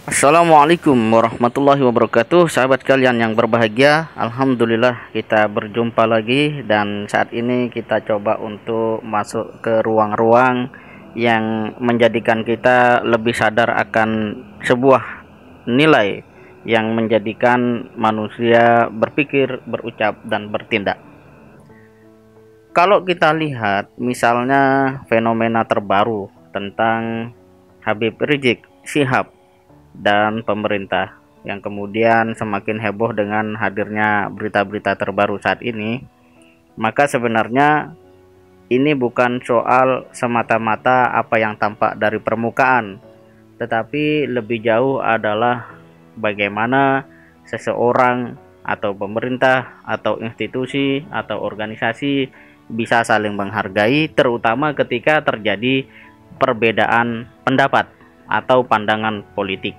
Assalamualaikum warahmatullahi wabarakatuh. Sahabat kalian yang berbahagia, Alhamdulillah kita berjumpa lagi. Dan saat ini kita coba untuk masuk ke ruang-ruang yang menjadikan kita lebih sadar akan sebuah nilai yang menjadikan manusia berpikir, berucap, dan bertindak. Kalau kita lihat misalnya fenomena terbaru tentang Habib Rizik Syihab dan pemerintah yang kemudian semakin heboh dengan hadirnya berita-berita terbaru saat ini, maka sebenarnya ini bukan soal semata-mata apa yang tampak dari permukaan, tetapi lebih jauh adalah bagaimana seseorang atau pemerintah atau institusi atau organisasi bisa saling menghargai, terutama ketika terjadi perbedaan pendapat atau pandangan politik.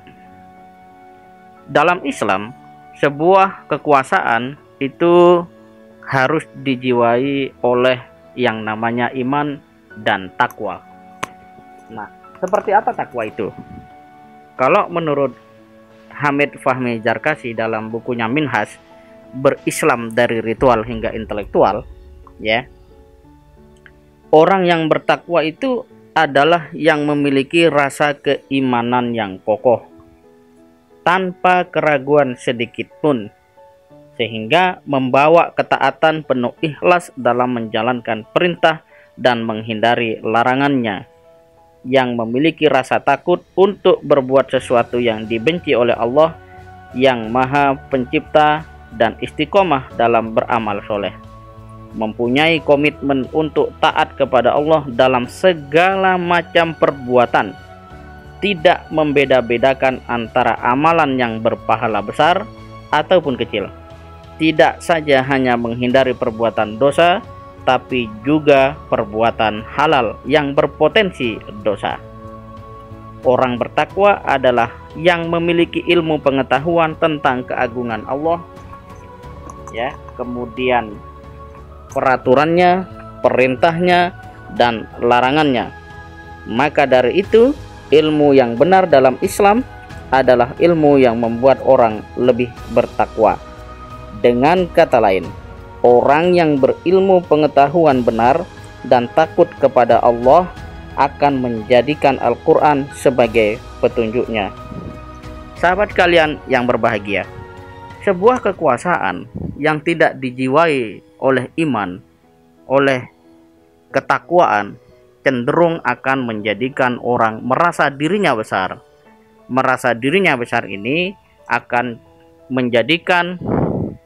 Dalam Islam, sebuah kekuasaan itu harus dijiwai oleh yang namanya iman dan takwa. Nah, seperti apa takwa itu? Kalau menurut Hamid Fahmi Zarkasi dalam bukunya Minhaj, Berislam dari Ritual hingga Intelektual, ya, orang yang bertakwa itu adalah yang memiliki rasa keimanan yang kokoh tanpa keraguan sedikit pun, sehingga membawa ketaatan penuh ikhlas dalam menjalankan perintah dan menghindari larangannya, yang memiliki rasa takut untuk berbuat sesuatu yang dibenci oleh Allah yang Maha Pencipta, dan istiqomah dalam beramal soleh, mempunyai komitmen untuk taat kepada Allah dalam segala macam perbuatan, tidak membeda-bedakan antara amalan yang berpahala besar ataupun kecil, tidak saja hanya menghindari perbuatan dosa, tapi juga perbuatan halal yang berpotensi dosa. Orang bertakwa adalah yang memiliki ilmu pengetahuan tentang keagungan Allah, ya, kemudian peraturannya, perintahnya, dan larangannya. Maka dari itu, ilmu yang benar dalam Islam adalah ilmu yang membuat orang lebih bertakwa. Dengan kata lain, orang yang berilmu pengetahuan benar dan takut kepada Allah akan menjadikan Al-Quran sebagai petunjuknya. Sahabat kalian yang berbahagia, sebuah kekuasaan yang tidak dijiwai oleh iman, oleh ketakwaan, cenderung akan menjadikan orang merasa dirinya besar. Merasa dirinya besar ini akan menjadikan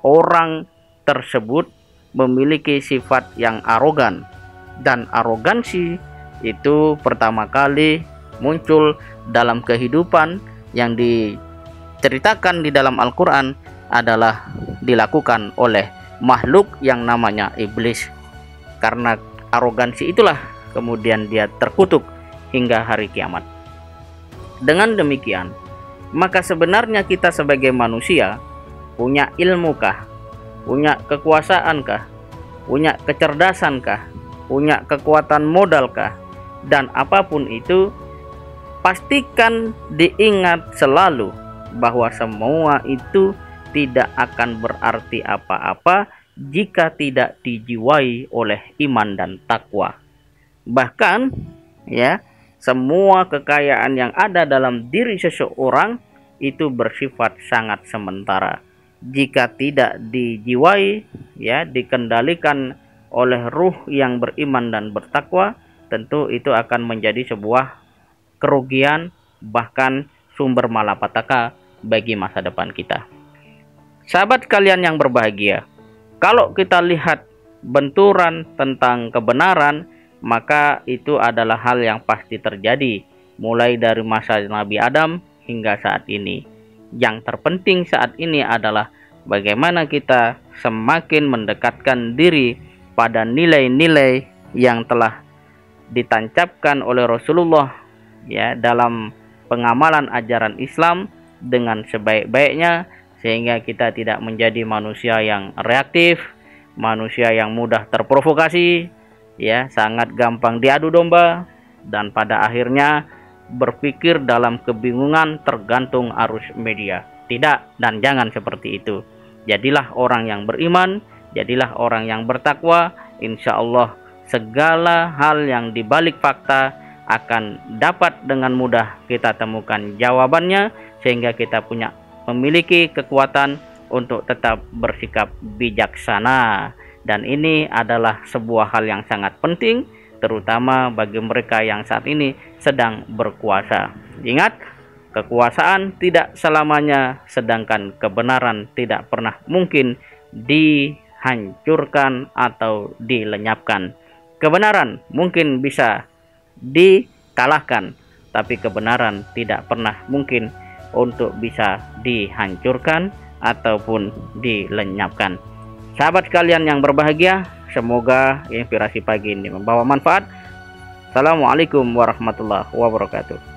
orang tersebut memiliki sifat yang arogan. Dan arogansi itu pertama kali muncul dalam kehidupan yang diceritakan di dalam Al-Quran adalah dilakukan oleh makhluk yang namanya iblis. Karena arogansi itulah kemudian dia terkutuk hingga hari kiamat. Dengan demikian, maka sebenarnya kita sebagai manusia punya ilmukah, punya kekuasaankah, punya kecerdasankah, punya kekuatan modalkah, dan apapun itu, pastikan diingat selalu bahwa semua itu tidak akan berarti apa-apa jika tidak dijiwai oleh iman dan takwa. Bahkan, ya, semua kekayaan yang ada dalam diri seseorang itu bersifat sangat sementara. Jika tidak dijiwai, ya, dikendalikan oleh ruh yang beriman dan bertakwa, tentu itu akan menjadi sebuah kerugian, bahkan sumber malapetaka bagi masa depan kita. Sahabat kalian yang berbahagia, kalau kita lihat benturan tentang kebenaran, maka itu adalah hal yang pasti terjadi mulai dari masa Nabi Adam hingga saat ini. Yang terpenting saat ini adalah bagaimana kita semakin mendekatkan diri pada nilai-nilai yang telah ditancapkan oleh Rasulullah, ya, dalam pengamalan ajaran Islam dengan sebaik-baiknya, sehingga kita tidak menjadi manusia yang reaktif, manusia yang mudah terprovokasi, ya, sangat gampang diadu domba, dan pada akhirnya berpikir dalam kebingungan tergantung arus media. Tidak, dan jangan seperti itu. Jadilah orang yang beriman, jadilah orang yang bertakwa. Insya Allah segala hal yang dibalik fakta akan dapat dengan mudah kita temukan jawabannya, sehingga kita memiliki kekuatan untuk tetap bersikap bijaksana. Dan ini adalah sebuah hal yang sangat penting, terutama bagi mereka yang saat ini sedang berkuasa. Ingat, kekuasaan tidak selamanya, sedangkan kebenaran tidak pernah mungkin dihancurkan atau dilenyapkan. Kebenaran mungkin bisa dikalahkan, tapi kebenaran tidak pernah mungkin untuk bisa dihancurkan ataupun dilenyapkan. Sahabat sekalian yang berbahagia, semoga inspirasi pagi ini membawa manfaat. Assalamualaikum warahmatullahi wabarakatuh.